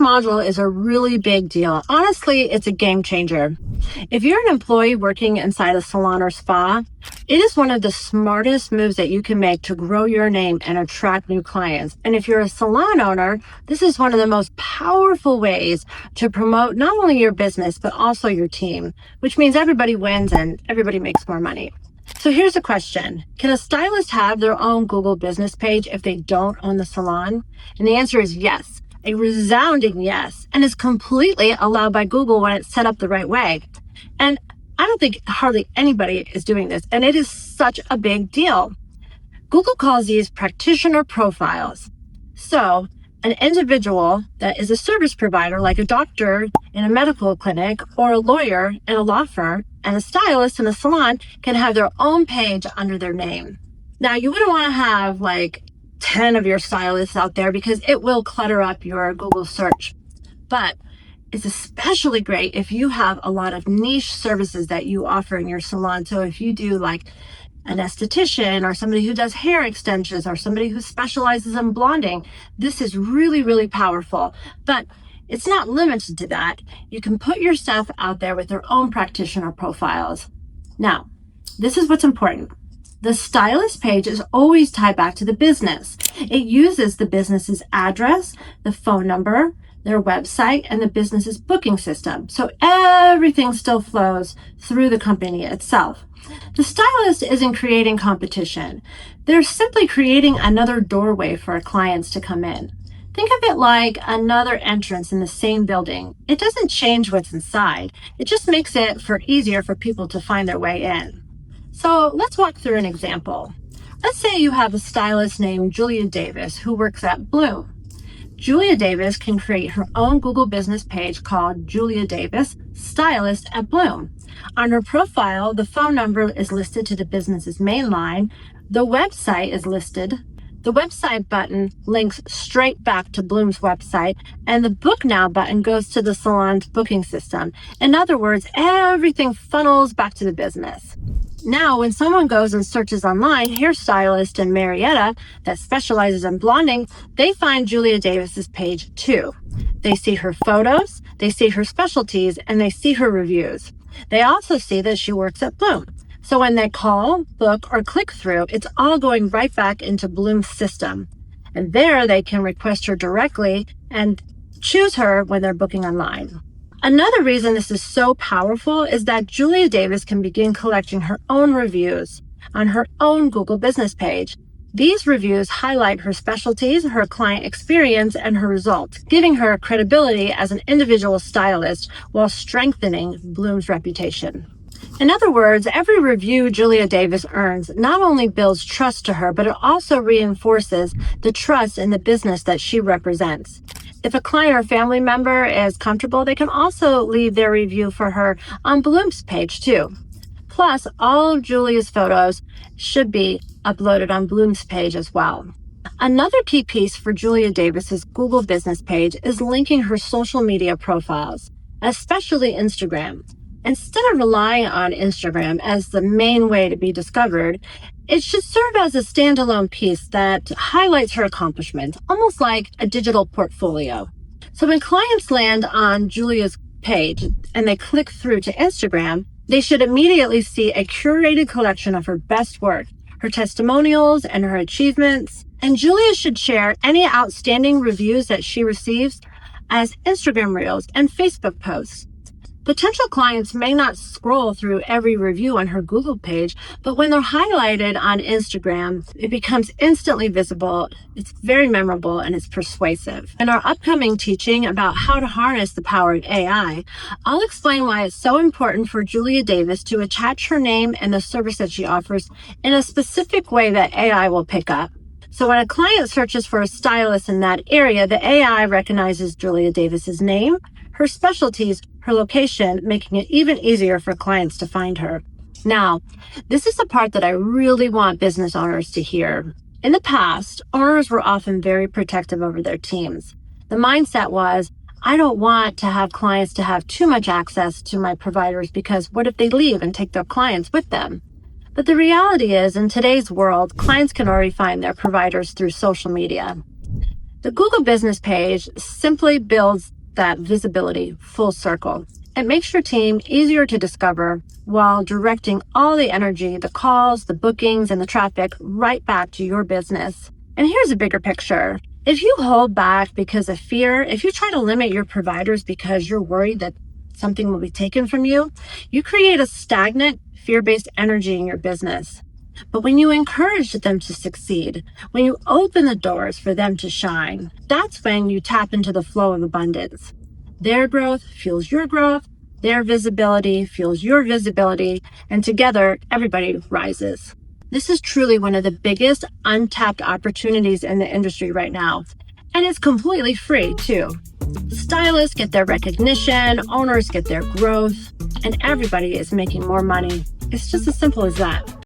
module is a really big deal. Honestly, it's a game changer. If you're an employee working inside a salon or spa, it is one of the smartest moves that you can make to grow your name and attract new clients. And if you're a salon owner, this is one of the most powerful ways to promote not only your business, but also your team, which means everybody wins and everybody makes more money. So here's a question. Can a stylist have their own Google business page if they don't own the salon? And the answer is yes. A resounding yes, and is completely allowed by Google when it's set up the right way. And I don't think hardly anybody is doing this, and it is such a big deal. Google calls these practitioner profiles. So an individual that is a service provider, like a doctor in a medical clinic, or a lawyer in a law firm, and a stylist in a salon can have their own page under their name. Now, you wouldn't want to have like 10 of your stylists out there because it will clutter up your Google search. But it's especially great if you have a lot of niche services that you offer in your salon. So if you do like an esthetician or somebody who does hair extensions or somebody who specializes in blonding, this is really, really powerful. But it's not limited to that. You can put your stuff out there with their own practitioner profiles. Now, this is what's important. The stylist page is always tied back to the business. It uses the business's address, the phone number, their website, and the business's booking system. So everything still flows through the company itself. The stylist isn't creating competition. They're simply creating another doorway for our clients to come in. Think of it like another entrance in the same building. It doesn't change what's inside. It just makes it easier for people to find their way in. So let's walk through an example. Let's say you have a stylist named Julia Davis who works at Bloom. Julia Davis can create her own Google business page called Julia Davis, Stylist at Bloom. On her profile, the phone number is listed to the business's main line. The website is listed. The website button links straight back to Bloom's website, and the Book Now button goes to the salon's booking system. In other words, everything funnels back to the business. Now, when someone goes and searches online, hairstylist in Marietta that specializes in blonding, they find Julia Davis's page too. They see her photos, they see her specialties, and they see her reviews. They also see that she works at Bloom. So when they call, book, or click through, it's all going right back into Bloom's system. And there they can request her directly and choose her when they're booking online. Another reason this is so powerful is that Julia Davis can begin collecting her own reviews on her own Google business page. These reviews highlight her specialties, her client experience, and her results, giving her credibility as an individual stylist while strengthening Bloom's reputation. In other words, every review Julia Davis earns not only builds trust to her, but it also reinforces the trust in the business that she represents. If a client or family member is comfortable, they can also leave their review for her on Bloom's page too. Plus, all of Julia's photos should be uploaded on Bloom's page as well. Another key piece for Julia Davis's Google business page is linking her social media profiles, especially Instagram. Instead of relying on Instagram as the main way to be discovered, it should serve as a standalone piece that highlights her accomplishments, almost like a digital portfolio. So when clients land on Julia's page and they click through to Instagram, they should immediately see a curated collection of her best work, her testimonials, and her achievements. And Julia should share any outstanding reviews that she receives as Instagram Reels and Facebook posts. Potential clients may not scroll through every review on her Google page, but when they're highlighted on Instagram, it becomes instantly visible. It's very memorable and it's persuasive. In our upcoming teaching about how to harness the power of AI, I'll explain why it's so important for Julia Davis to attach her name and the service that she offers in a specific way that AI will pick up. So when a client searches for a stylist in that area, the AI recognizes Julia Davis's name, her specialties, her location, making it even easier for clients to find her. Now, this is the part that I really want business owners to hear. In the past, owners were often very protective over their teams. The mindset was, I don't want to have clients to have too much access to my providers because what if they leave and take their clients with them? But the reality is, in today's world, clients can already find their providers through social media. The Google business page simply builds that visibility full circle. It makes your team easier to discover while directing all the energy, the calls, the bookings, and the traffic right back to your business. And here's a bigger picture. If you hold back because of fear, if you try to limit your providers because you're worried that something will be taken from you, you create a stagnant, fear-based energy in your business. But when you encourage them to succeed, when you open the doors for them to shine, that's when you tap into the flow of abundance. Their growth fuels your growth, their visibility fuels your visibility, and together, everybody rises. This is truly one of the biggest untapped opportunities in the industry right now. And it's completely free, too. Stylists get their recognition, owners get their growth, and everybody is making more money. It's just as simple as that.